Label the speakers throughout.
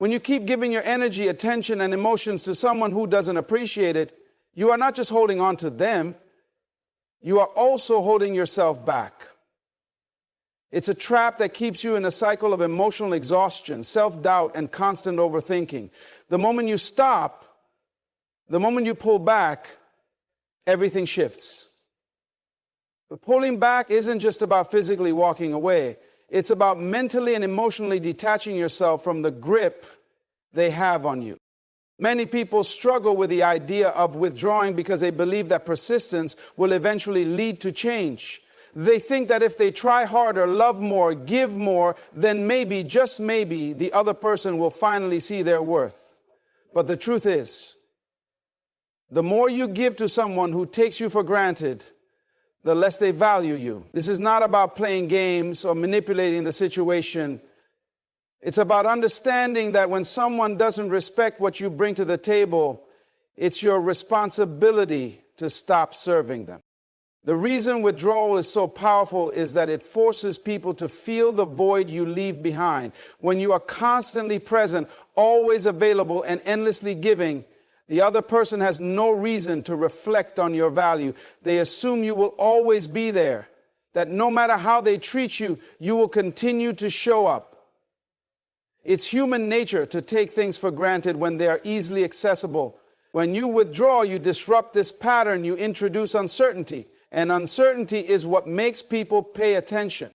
Speaker 1: When you keep giving your energy, attention, and emotions to someone who doesn't appreciate it, you are not just holding on to them, you are also holding yourself back. It's a trap that keeps you in a cycle of emotional exhaustion, self-doubt, and constant overthinking. The moment you stop, the moment you pull back, everything shifts. But pulling back isn't just about physically walking away. It's about mentally and emotionally detaching yourself from the grip they have on you. Many people struggle with the idea of withdrawing because they believe that persistence will eventually lead to change. They think that if they try harder, love more, give more, then maybe, just maybe, the other person will finally see their worth. But the truth is, the more you give to someone who takes you for granted, the less they value you. This is not about playing games or manipulating the situation. It's about understanding that when someone doesn't respect what you bring to the table, it's your responsibility to stop serving them. The reason withdrawal is so powerful is that it forces people to feel the void you leave behind. When you are constantly present, always available, and endlessly giving, the other person has no reason to reflect on your value. They assume you will always be there, that no matter how they treat you, you will continue to show up. It's human nature to take things for granted when they are easily accessible. When you withdraw, you disrupt this pattern, you introduce uncertainty, and uncertainty is what makes people pay attention.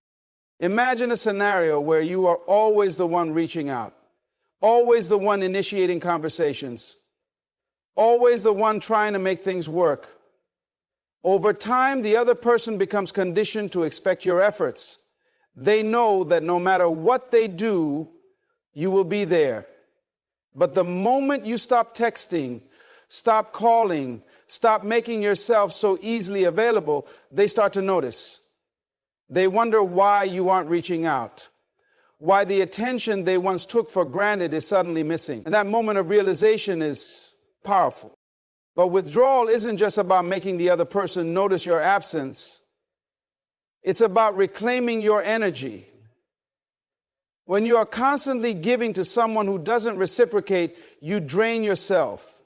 Speaker 1: Imagine a scenario where you are always the one reaching out, always the one initiating conversations, always the one trying to make things work. Over time, the other person becomes conditioned to expect your efforts. They know that no matter what they do, you will be there. But the moment you stop texting, stop calling, stop making yourself so easily available, they start to notice. They wonder why you aren't reaching out, why the attention they once took for granted is suddenly missing. And that moment of realization is powerful. But withdrawal isn't just about making the other person notice your absence. It's about reclaiming your energy. When you are constantly giving to someone who doesn't reciprocate, you drain yourself.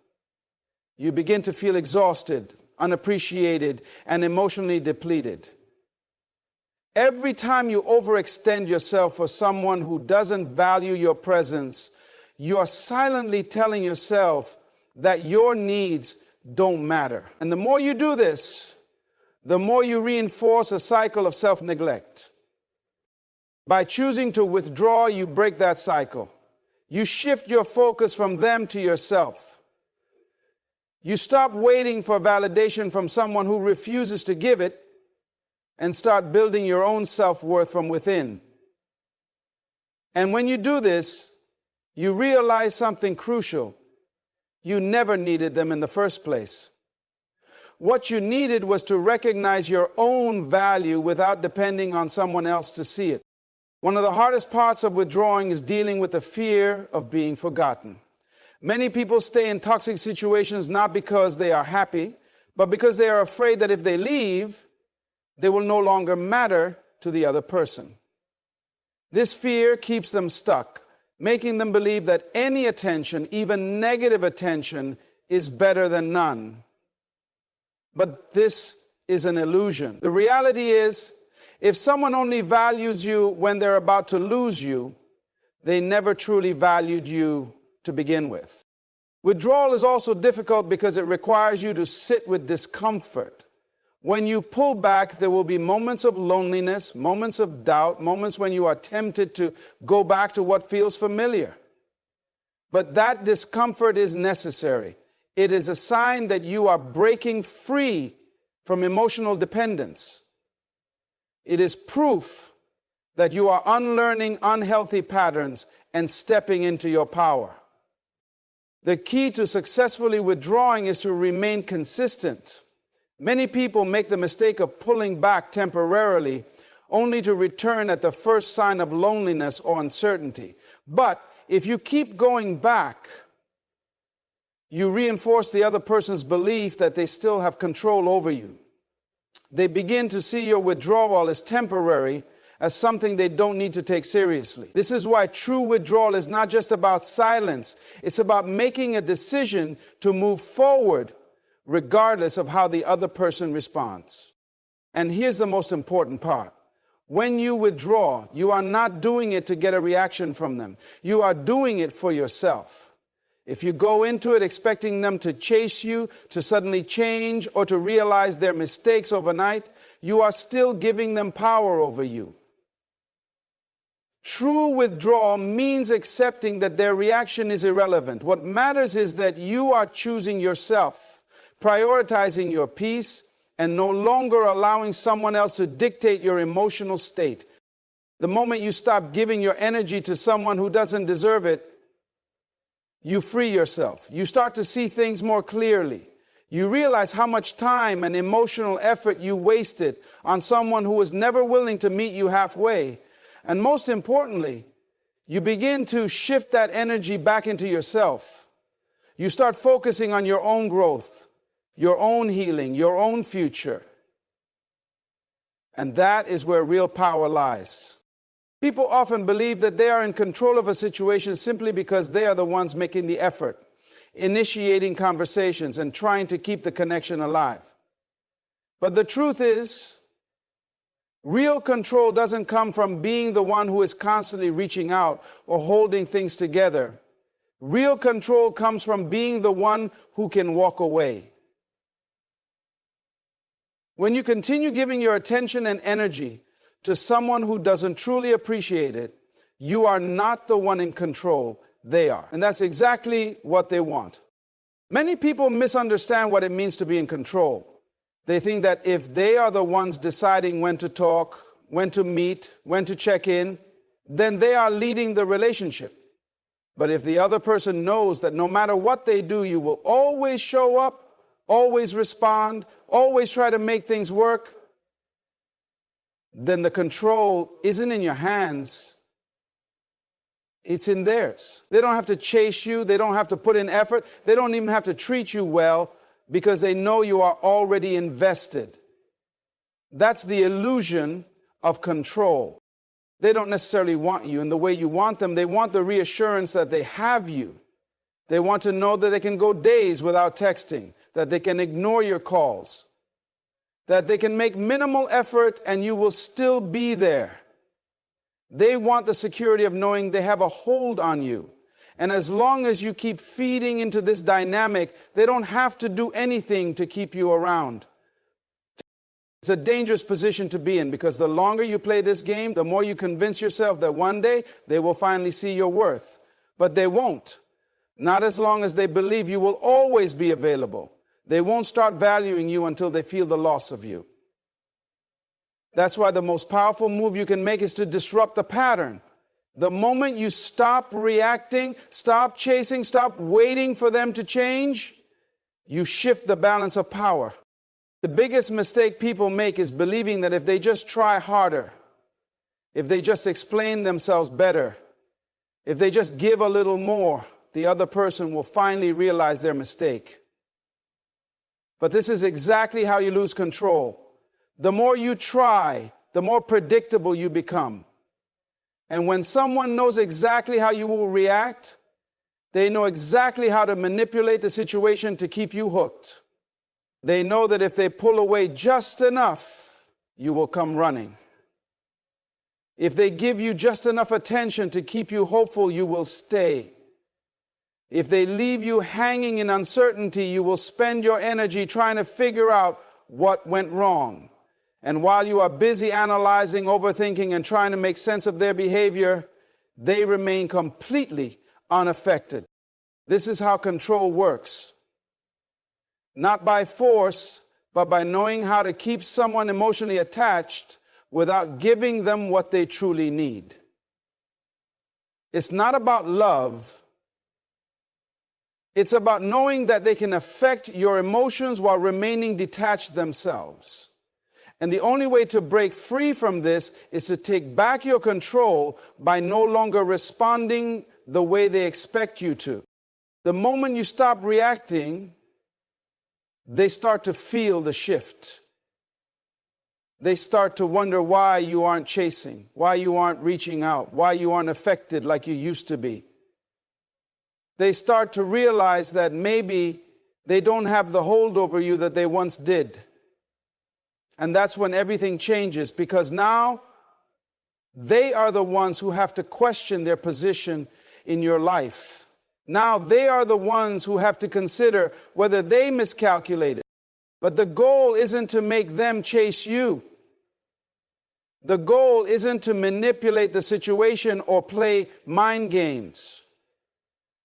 Speaker 1: You begin to feel exhausted, unappreciated, and emotionally depleted. Every time you overextend yourself for someone who doesn't value your presence, you are silently telling yourself that your needs don't matter. And the more you do this, the more you reinforce a cycle of self-neglect. By choosing to withdraw, you break that cycle. You shift your focus from them to yourself. You stop waiting for validation from someone who refuses to give it and start building your own self-worth from within. And when you do this, you realize something crucial. You never needed them in the first place. What you needed was to recognize your own value without depending on someone else to see it. One of the hardest parts of withdrawing is dealing with the fear of being forgotten. Many people stay in toxic situations not because they are happy, but because they are afraid that if they leave, they will no longer matter to the other person. This fear keeps them stuck, making them believe that any attention, even negative attention, is better than none. But this is an illusion. The reality is, if someone only values you when they're about to lose you, they never truly valued you to begin with. Withdrawal is also difficult because it requires you to sit with discomfort. When you pull back, there will be moments of loneliness, moments of doubt, moments when you are tempted to go back to what feels familiar. But that discomfort is necessary. It is a sign that you are breaking free from emotional dependence. It is proof that you are unlearning unhealthy patterns and stepping into your power. The key to successfully withdrawing is to remain consistent. Many people make the mistake of pulling back temporarily, only to return at the first sign of loneliness or uncertainty. But if you keep going back, you reinforce the other person's belief that they still have control over you. They begin to see your withdrawal as temporary, as something they don't need to take seriously. This is why true withdrawal is not just about silence. It's about making a decision to move forward regardless of how the other person responds. And here's the most important part. When you withdraw, you are not doing it to get a reaction from them. You are doing it for yourself. If you go into it expecting them to chase you, to suddenly change, or to realize their mistakes overnight, you are still giving them power over you. True withdrawal means accepting that their reaction is irrelevant. What matters is that you are choosing yourself, prioritizing your peace, and no longer allowing someone else to dictate your emotional state. The moment you stop giving your energy to someone who doesn't deserve it, you free yourself. You start to see things more clearly. You realize how much time and emotional effort you wasted on someone who was never willing to meet you halfway. And most importantly, you begin to shift that energy back into yourself. You start focusing on your own growth, your own healing, your own future. And that is where real power lies. People often believe that they are in control of a situation simply because they are the ones making the effort, initiating conversations, and trying to keep the connection alive. But the truth is, real control doesn't come from being the one who is constantly reaching out or holding things together. Real control comes from being the one who can walk away. When you continue giving your attention and energy to someone who doesn't truly appreciate it, you are not the one in control, they are. And that's exactly what they want. Many people misunderstand what it means to be in control. They think that if they are the ones deciding when to talk, when to meet, when to check in, then they are leading the relationship. But if the other person knows that no matter what they do, you will always show up, always respond, always try to make things work, then the control isn't in your hands, it's in theirs. They don't have to chase you, they don't have to put in effort, they don't even have to treat you well because they know you are already invested. That's the illusion of control. They don't necessarily want you in the way you want them. They want the reassurance that they have you. They want to know that they can go days without texting, that they can ignore your calls, that they can make minimal effort and you will still be there. They want the security of knowing they have a hold on you. And as long as you keep feeding into this dynamic, they don't have to do anything to keep you around. It's a dangerous position to be in because the longer you play this game, the more you convince yourself that one day they will finally see your worth. But they won't. Not as long as they believe you will always be available. They won't start valuing you until they feel the loss of you. That's why the most powerful move you can make is to disrupt the pattern. The moment you stop reacting, stop chasing, stop waiting for them to change, you shift the balance of power. The biggest mistake people make is believing that if they just try harder, if they just explain themselves better, if they just give a little more, the other person will finally realize their mistake. But this is exactly how you lose control. The more you try, the more predictable you become. And when someone knows exactly how you will react, they know exactly how to manipulate the situation to keep you hooked. They know that if they pull away just enough, you will come running. If they give you just enough attention to keep you hopeful, you will stay. If they leave you hanging in uncertainty, you will spend your energy trying to figure out what went wrong. And while you are busy analyzing, overthinking, and trying to make sense of their behavior, they remain completely unaffected. This is how control works. Not by force, but by knowing how to keep someone emotionally attached without giving them what they truly need. It's not about love. It's about knowing that they can affect your emotions while remaining detached themselves. And the only way to break free from this is to take back your control by no longer responding the way they expect you to. The moment you stop reacting, they start to feel the shift. They start to wonder why you aren't chasing, why you aren't reaching out, why you aren't affected like you used to be. They start to realize that maybe they don't have the hold over you that they once did. And that's when everything changes, because now they are the ones who have to question their position in your life. Now they are the ones who have to consider whether they miscalculated. But the goal isn't to make them chase you. The goal isn't to manipulate the situation or play mind games.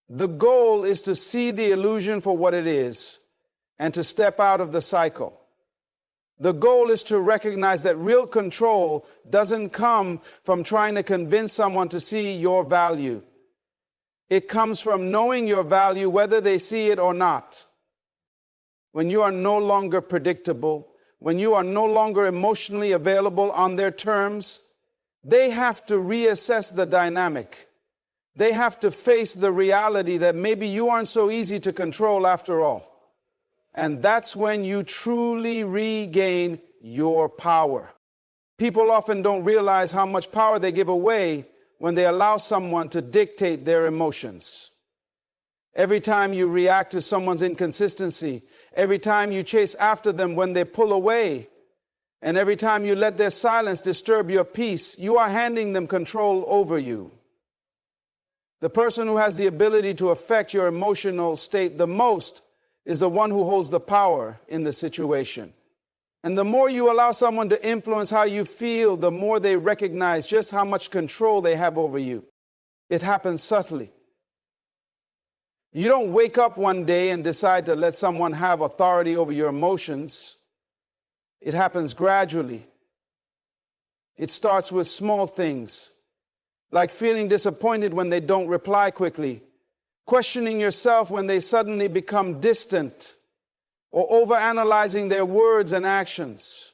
Speaker 1: The goal is to see the illusion for what it is and to step out of the cycle. The goal is to recognize that real control doesn't come from trying to convince someone to see your value. It comes from knowing your value whether they see it or not. When you are no longer predictable, when you are no longer emotionally available on their terms, they have to reassess the dynamic. They have to face the reality that maybe you aren't so easy to control after all. And that's when you truly regain your power. People often don't realize how much power they give away when they allow someone to dictate their emotions. Every time you react to someone's inconsistency, every time you chase after them when they pull away, and every time you let their silence disturb your peace, you are handing them control over you. The person who has the ability to affect your emotional state the most is the one who holds the power in the situation. And the more you allow someone to influence how you feel, the more they recognize just how much control they have over you. It happens subtly. You don't wake up one day and decide to let someone have authority over your emotions. It happens gradually. It starts with small things, like feeling disappointed when they don't reply quickly, questioning yourself when they suddenly become distant, or overanalyzing their words and actions.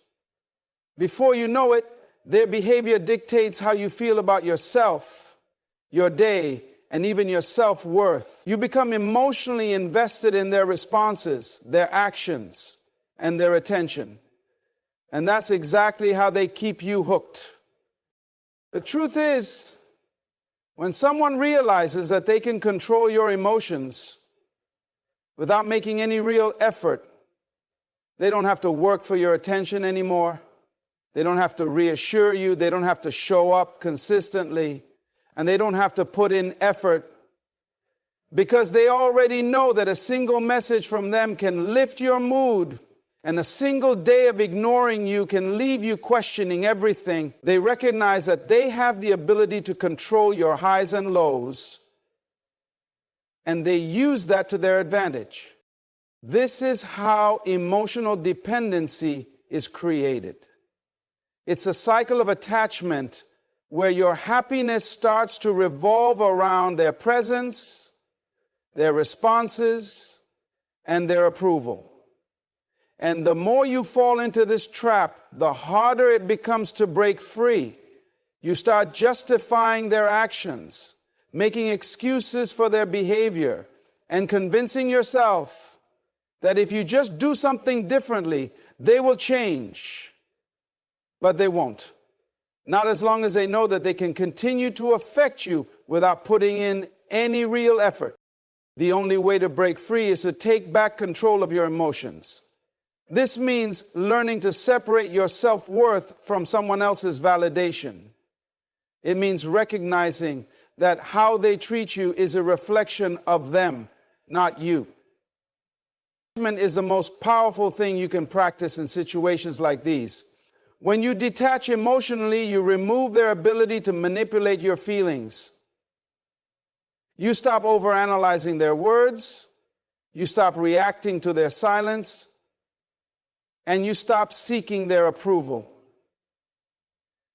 Speaker 1: Before you know it, their behavior dictates how you feel about yourself, your day, and even your self-worth. You become emotionally invested in their responses, their actions, and their attention. And that's exactly how they keep you hooked. The truth is, when someone realizes that they can control your emotions without making any real effort, they don't have to work for your attention anymore. They don't have to reassure you. They don't have to show up consistently. And they don't have to put in effort, because they already know that a single message from them can lift your mood, and a single day of ignoring you can leave you questioning everything. They recognize that they have the ability to control your highs and lows, and they use that to their advantage. This is how emotional dependency is created. It's a cycle of attachment where your happiness starts to revolve around their presence, their responses, and their approval. And the more you fall into this trap, the harder it becomes to break free. You start justifying their actions, making excuses for their behavior, and convincing yourself that if you just do something differently, they will change. But they won't. Not as long as they know that they can continue to affect you without putting in any real effort. The only way to break free is to take back control of your emotions. This means learning to separate your self-worth from someone else's validation. It means recognizing that how they treat you is a reflection of them, not you. Is the most powerful thing you can practice in situations like these. When you detach emotionally, you remove their ability to manipulate your feelings. You stop overanalyzing their words, you stop reacting to their silence, and you stop seeking their approval.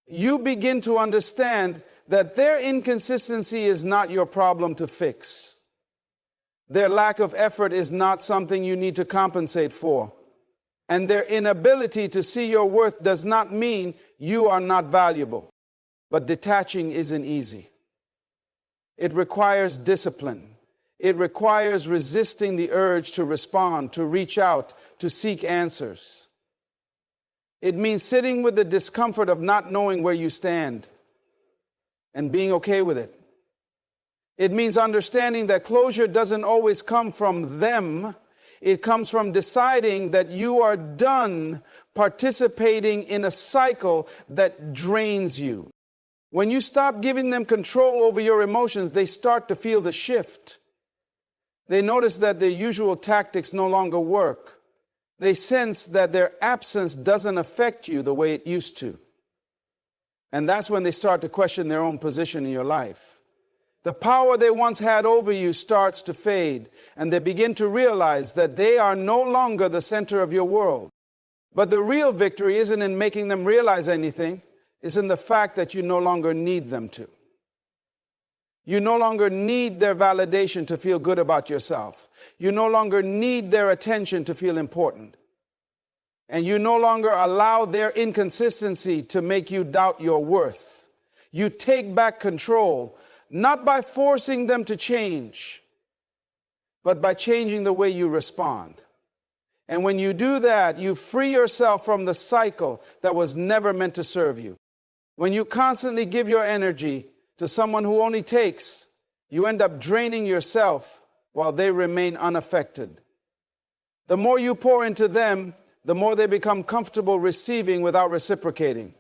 Speaker 1: You begin to understand that their inconsistency is not your problem to fix. Their lack of effort is not something you need to compensate for. And their inability to see your worth does not mean you are not valuable. But detaching isn't easy. It requires discipline. It requires resisting the urge to respond, to reach out, to seek answers. It means sitting with the discomfort of not knowing where you stand and being okay with it. It means understanding that closure doesn't always come from them. It comes from deciding that you are done participating in a cycle that drains you. When you stop giving them control over your emotions, they start to feel the shift. They notice that their usual tactics no longer work. They sense that their absence doesn't affect you the way it used to. And that's when they start to question their own position in your life. The power they once had over you starts to fade, and they begin to realize that they are no longer the center of your world. But the real victory isn't in making them realize anything, it's in the fact that you no longer need them to. You no longer need their validation to feel good about yourself. You no longer need their attention to feel important. And you no longer allow their inconsistency to make you doubt your worth. You take back control, not by forcing them to change, but by changing the way you respond. And when you do that, you free yourself from the cycle that was never meant to serve you. When you constantly give your energy to someone who only takes, you end up draining yourself while they remain unaffected. The more you pour into them, the more they become comfortable receiving without reciprocating.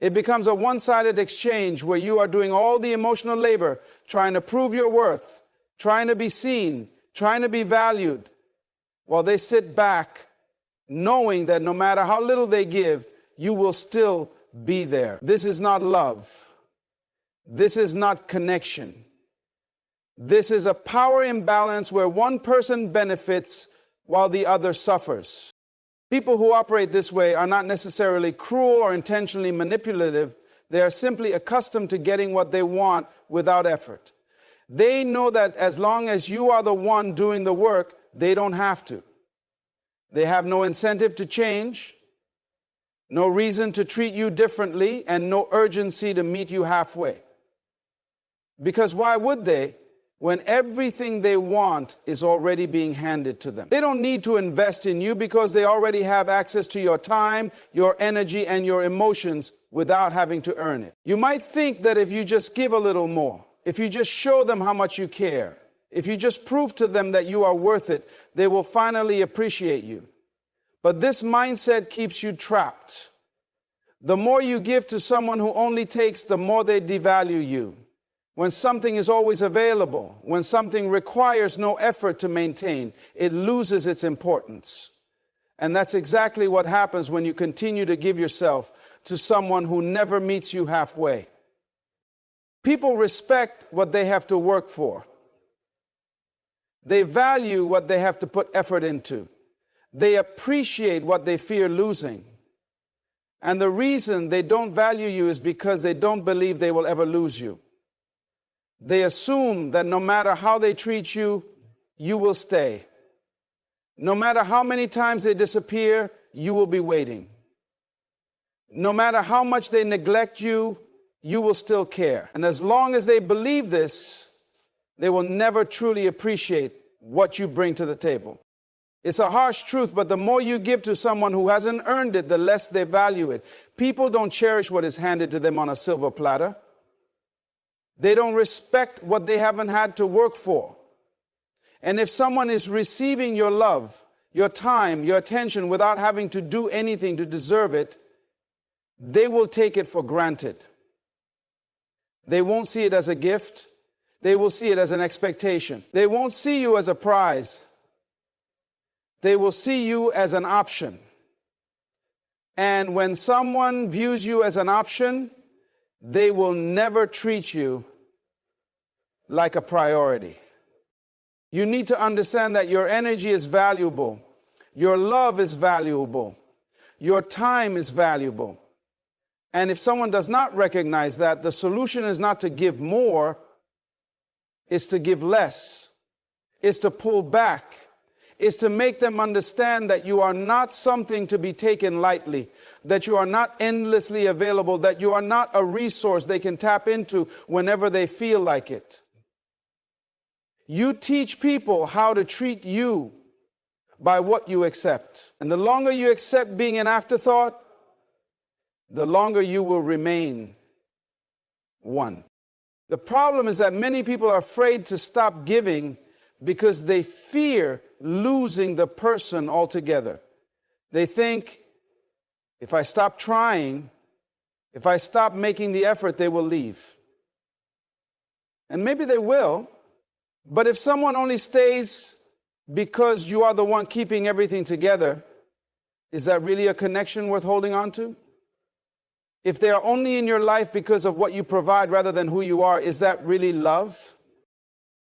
Speaker 1: It becomes a one-sided exchange where you are doing all the emotional labor, trying to prove your worth, trying to be seen, trying to be valued, while they sit back knowing that no matter how little they give, you will still be there. This is not love. This is not connection. This is a power imbalance where one person benefits while the other suffers. People who operate this way are not necessarily cruel or intentionally manipulative. They are simply accustomed to getting what they want without effort. They know that as long as you are the one doing the work, they don't have to. They have no incentive to change, no reason to treat you differently, and no urgency to meet you halfway. Because why would they, when everything they want is already being handed to them? They don't need to invest in you because they already have access to your time, your energy, and your emotions without having to earn it. You might think that if you just give a little more, if you just show them how much you care, if you just prove to them that you are worth it, they will finally appreciate you. But this mindset keeps you trapped. The more you give to someone who only takes, the more they devalue you. When something is always available, when something requires no effort to maintain, it loses its importance. And that's exactly what happens when you continue to give yourself to someone who never meets you halfway. People respect what they have to work for. They value what they have to put effort into. They appreciate what they fear losing. And the reason they don't value you is because they don't believe they will ever lose you. They assume that no matter how they treat you, you will stay. No matter how many times they disappear, you will be waiting. No matter how much they neglect you, you will still care. And as long as they believe this, they will never truly appreciate what you bring to the table. It's a harsh truth, but the more you give to someone who hasn't earned it, the less they value it. People don't cherish what is handed to them on a silver platter. They don't respect what they haven't had to work for. And if someone is receiving your love, your time, your attention without having to do anything to deserve it, they will take it for granted. They won't see it as a gift. They will see it as an expectation. They won't see you as a prize. They will see you as an option. And when someone views you as an option, they will never treat you like a priority. You need to understand that your energy is valuable. Your love is valuable. Your time is valuable. And if someone does not recognize that, the solution is not to give more, it's to give less. It's to pull back. It's to make them understand that you are not something to be taken lightly, that you are not endlessly available, that you are not a resource they can tap into whenever they feel like it. You teach people how to treat you by what you accept. And the longer you accept being an afterthought, the longer you will remain one. The problem is that many people are afraid to stop giving because they fear losing the person altogether. They think, if I stop trying, if I stop making the effort, they will leave. And maybe they will, but if someone only stays because you are the one keeping everything together, is that really a connection worth holding on to? If they are only in your life because of what you provide rather than who you are, is that really love?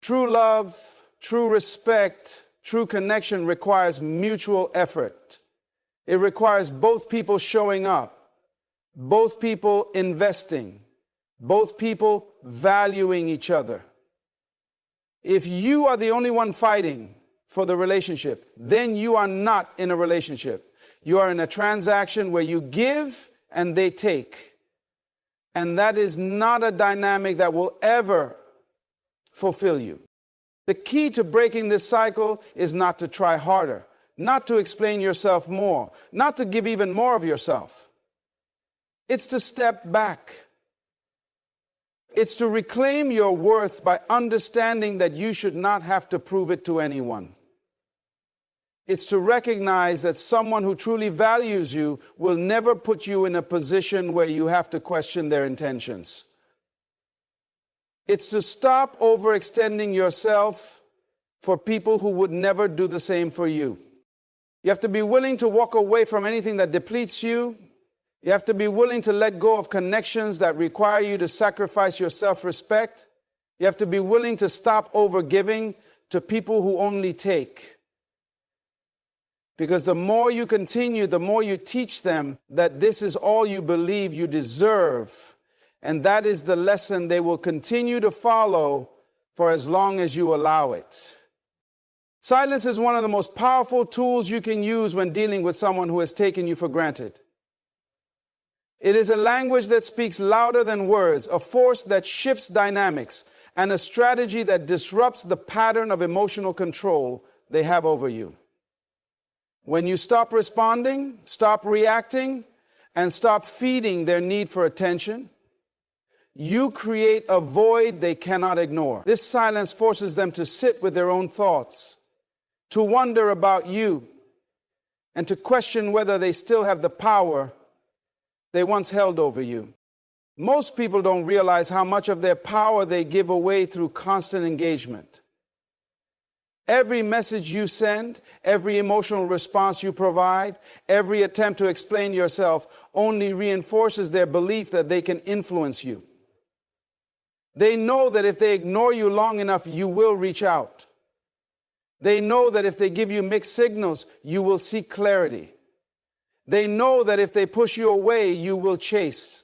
Speaker 1: True love, true respect, true connection requires mutual effort. It requires both people showing up, both people investing, both people valuing each other. If you are the only one fighting for the relationship, then you are not in a relationship. You are in a transaction where you give and they take. And that is not a dynamic that will ever fulfill you. The key to breaking this cycle is not to try harder, not to explain yourself more, not to give even more of yourself. It's to step back. It's to reclaim your worth by understanding that you should not have to prove it to anyone. It's to recognize that someone who truly values you will never put you in a position where you have to question their intentions. It's to stop overextending yourself for people who would never do the same for you. You have to be willing to walk away from anything that depletes you. You have to be willing to let go of connections that require you to sacrifice your self-respect. You have to be willing to stop overgiving to people who only take. Because the more you continue, the more you teach them that this is all you believe you deserve. And that is the lesson they will continue to follow for as long as you allow it. Silence is one of the most powerful tools you can use when dealing with someone who has taken you for granted. It is a language that speaks louder than words, a force that shifts dynamics, and a strategy that disrupts the pattern of emotional control they have over you. When you stop responding, stop reacting, and stop feeding their need for attention, you create a void they cannot ignore. This silence forces them to sit with their own thoughts, to wonder about you, and to question whether they still have the power they once held over you. Most people don't realize how much of their power they give away through constant engagement. Every message you send, every emotional response you provide, every attempt to explain yourself only reinforces their belief that they can influence you. They know that if they ignore you long enough, you will reach out. They know that if they give you mixed signals, you will seek clarity. They know that if they push you away, you will chase.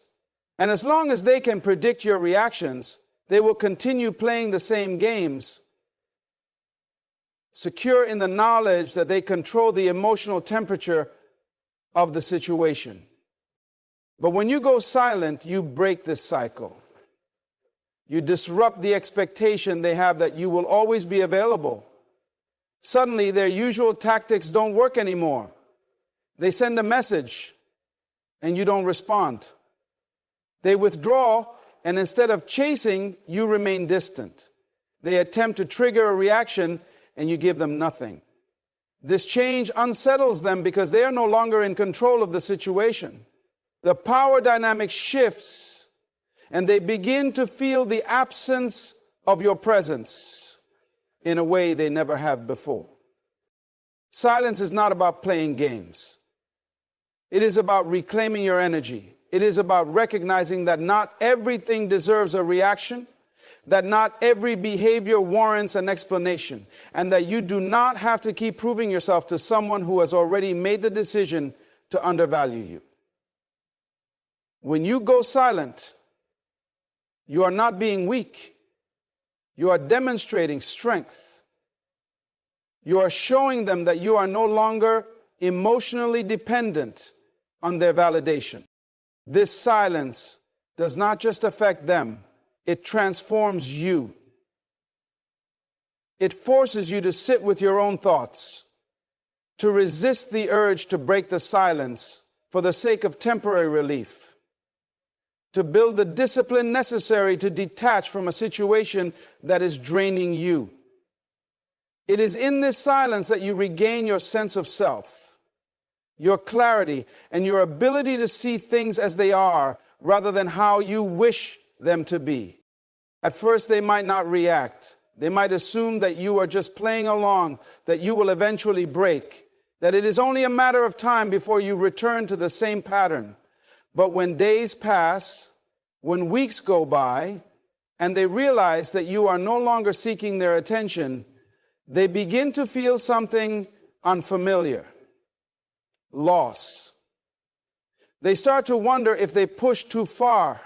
Speaker 1: And as long as they can predict your reactions, they will continue playing the same games, secure in the knowledge that they control the emotional temperature of the situation. But when you go silent, you break this cycle. You disrupt the expectation they have that you will always be available. Suddenly, their usual tactics don't work anymore. They send a message, and you don't respond. They withdraw, and instead of chasing, you remain distant. They attempt to trigger a reaction, and you give them nothing. This change unsettles them because they are no longer in control of the situation. The power dynamic shifts, and they begin to feel the absence of your presence in a way they never have before. Silence is not about playing games. It is about reclaiming your energy. It is about recognizing that not everything deserves a reaction, that not every behavior warrants an explanation, and that you do not have to keep proving yourself to someone who has already made the decision to undervalue you. When you go silent, you are not being weak. You are demonstrating strength. You are showing them that you are no longer emotionally dependent on their validation. This silence does not just affect them, it transforms you. It forces you to sit with your own thoughts, to resist the urge to break the silence for the sake of temporary relief. to build the discipline necessary to detach from a situation that is draining you. It is in this silence that you regain your sense of self, your clarity, and your ability to see things as they are rather than how you wish them to be. At first, they might not react. They might assume that you are just playing along, that you will eventually break, that it is only a matter of time before you return to the same pattern. But when days pass, when weeks go by, and they realize that you are no longer seeking their attention, they begin to feel something unfamiliar: loss. They start to wonder if they pushed too far,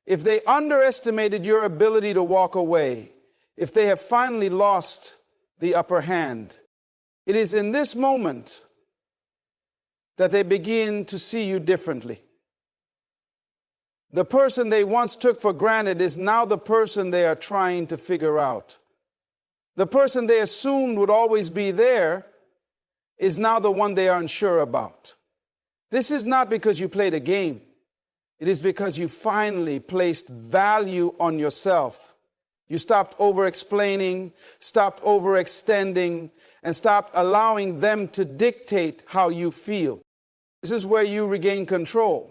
Speaker 1: if they underestimated your ability to walk away, if they have finally lost the upper hand. It is in this moment that they begin to see you differently. The person they once took for granted is now the person they are trying to figure out. The person they assumed would always be there is now the one they are unsure about. This is not because you played a game. It is because you finally placed value on yourself. You stopped over-explaining, stopped overextending, and stopped allowing them to dictate how you feel. This is where you regain control.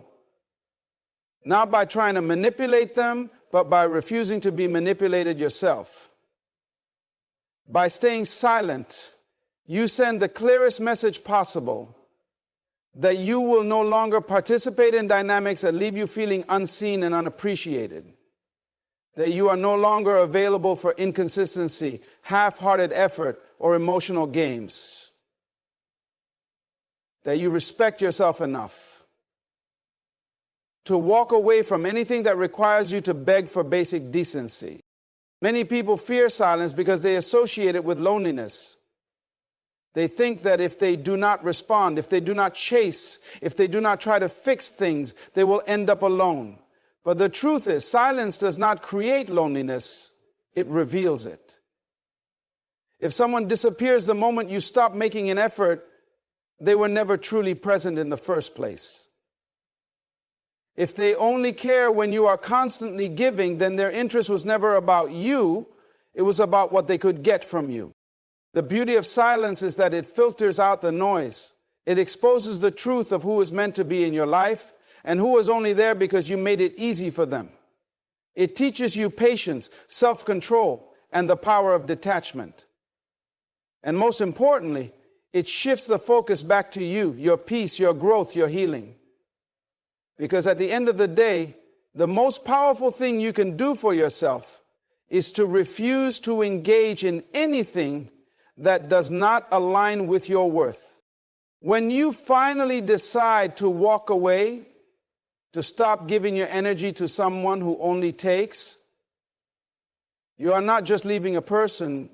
Speaker 1: Not by trying to manipulate them, but by refusing to be manipulated yourself. By staying silent, you send the clearest message possible that you will no longer participate in dynamics that leave you feeling unseen and unappreciated. That you are no longer available for inconsistency, half-hearted effort, or emotional games. That you respect yourself enough to walk away from anything that requires you to beg for basic decency. Many people fear silence because they associate it with loneliness. They think that if they do not respond, if they do not chase, if they do not try to fix things, they will end up alone. But the truth is, silence does not create loneliness, it reveals it. If someone disappears the moment you stop making an effort, they were never truly present in the first place. If they only care when you are constantly giving, then their interest was never about you, it was about what they could get from you. The beauty of silence is that it filters out the noise. It exposes the truth of who is meant to be in your life and who is only there because you made it easy for them. It teaches you patience, self-control, and the power of detachment. And most importantly, it shifts the focus back to you, your peace, your growth, your healing. Because at the end of the day, the most powerful thing you can do for yourself is to refuse to engage in anything that does not align with your worth. When you finally decide to walk away, to stop giving your energy to someone who only takes, you are not just leaving a person,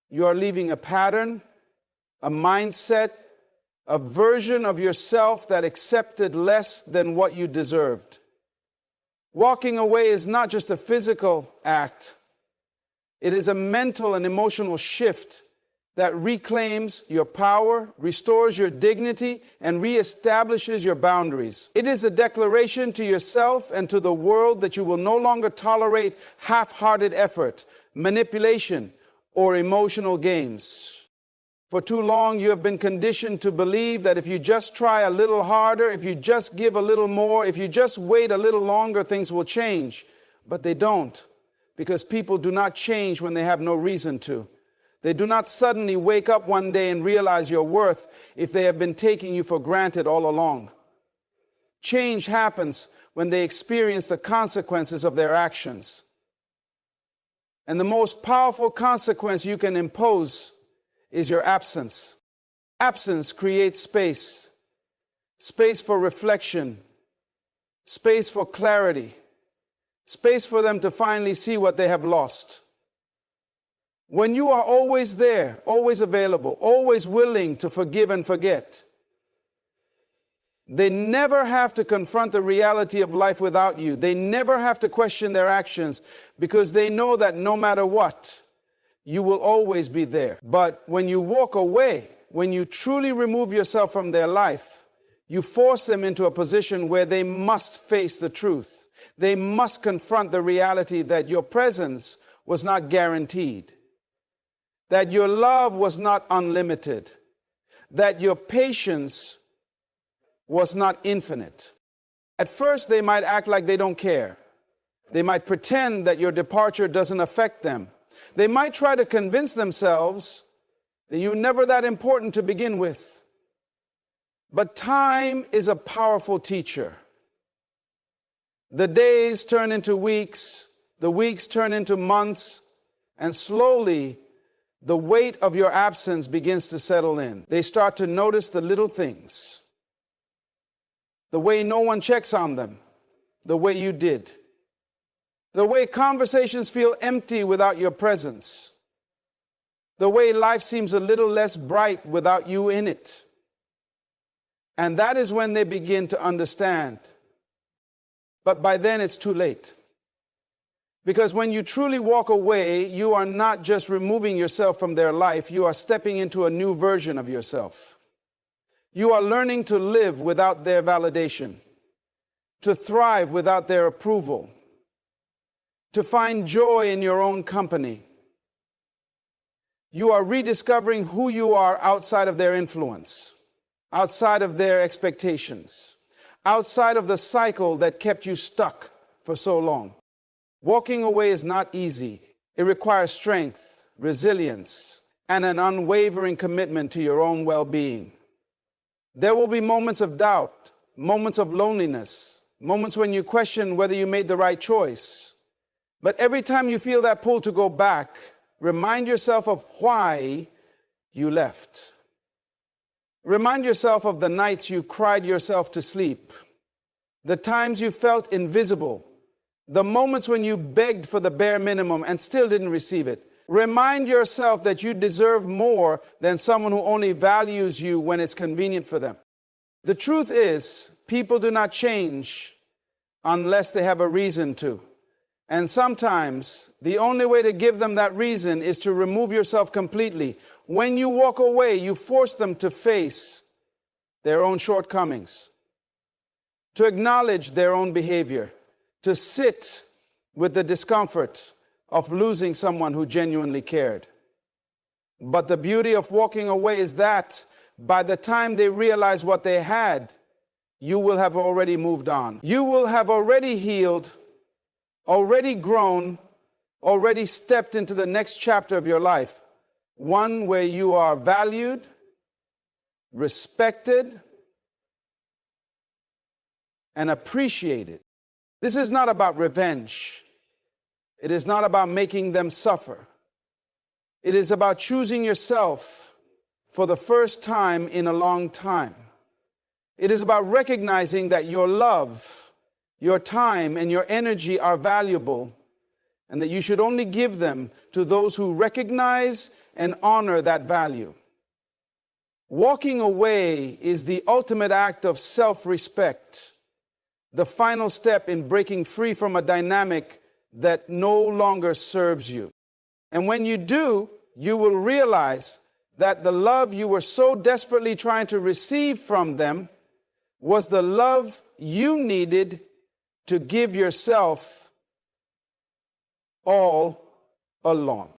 Speaker 1: you are leaving a pattern, a mindset, a version of yourself that accepted less than what you deserved. Walking away is not just a physical act. It is a mental and emotional shift that reclaims your power, restores your dignity, and reestablishes your boundaries. It is a declaration to yourself and to the world that you will no longer tolerate half-hearted effort, manipulation, or emotional games. For too long, you have been conditioned to believe that if you just try a little harder, if you just give a little more, if you just wait a little longer, things will change. But they don't, because people do not change when they have no reason to. They do not suddenly wake up one day and realize your worth if they have been taking you for granted all along. Change happens when they experience the consequences of their actions. And the most powerful consequence you can impose is your absence. Absence creates space. Space for reflection. Space for clarity. Space for them to finally see what they have lost. When you are always there, always available, always willing to forgive and forget, they never have to confront the reality of life without you. They never have to question their actions because they know that no matter what, you will always be there. But when you walk away, when you truly remove yourself from their life, You force them into a position where they must face the truth. They must confront the reality that your presence was not guaranteed, that your love was not unlimited, that your patience was not infinite. At first, they might act like they don't care. They might pretend that your departure doesn't affect them. They might try to convince themselves that you're never that important to begin with. But time is a powerful teacher. The days turn into weeks, the weeks turn into months, and slowly the weight of your absence begins to settle in. They start to notice the little things, the way no one checks on them, the way you did, the way conversations feel empty without your presence, the way life seems a little less bright without you in it. And that is when they begin to understand. But by then it's too late. Because when you truly walk away, you are not just removing yourself from their life, you are stepping into a new version of yourself. You are learning to live without their validation, to thrive without their approval, to find joy in your own company. You are rediscovering who you are outside of their influence, outside of their expectations, outside of the cycle that kept you stuck for so long. Walking away is not easy. It requires strength, resilience, and an unwavering commitment to your own well-being. There will be moments of doubt, moments of loneliness, moments when you question whether you made the right choice. But every time you feel that pull to go back, remind yourself of why you left. Remind yourself of the nights you cried yourself to sleep, the times you felt invisible, the moments when you begged for the bare minimum and still didn't receive it. Remind yourself that you deserve more than someone who only values you when it's convenient for them. The truth is, people do not change unless they have a reason to. And sometimes the only way to give them that reason is to remove yourself completely. When you walk away, you force them to face their own shortcomings, to acknowledge their own behavior, to sit with the discomfort of losing someone who genuinely cared. But the beauty of walking away is that by the time they realize what they had, you will have already moved on. You will have already healed, already grown, already stepped into the next chapter of your life. One where you are valued, respected, and appreciated. This is not about revenge. It is not about making them suffer. It is about choosing yourself for the first time in a long time. It is about recognizing that your love, your time, and your energy are valuable, and that you should only give them to those who recognize and honor that value. Walking away is the ultimate act of self-respect, the final step in breaking free from a dynamic that no longer serves you. And when you do, you will realize that the love you were so desperately trying to receive from them was the love you needed to give yourself all along.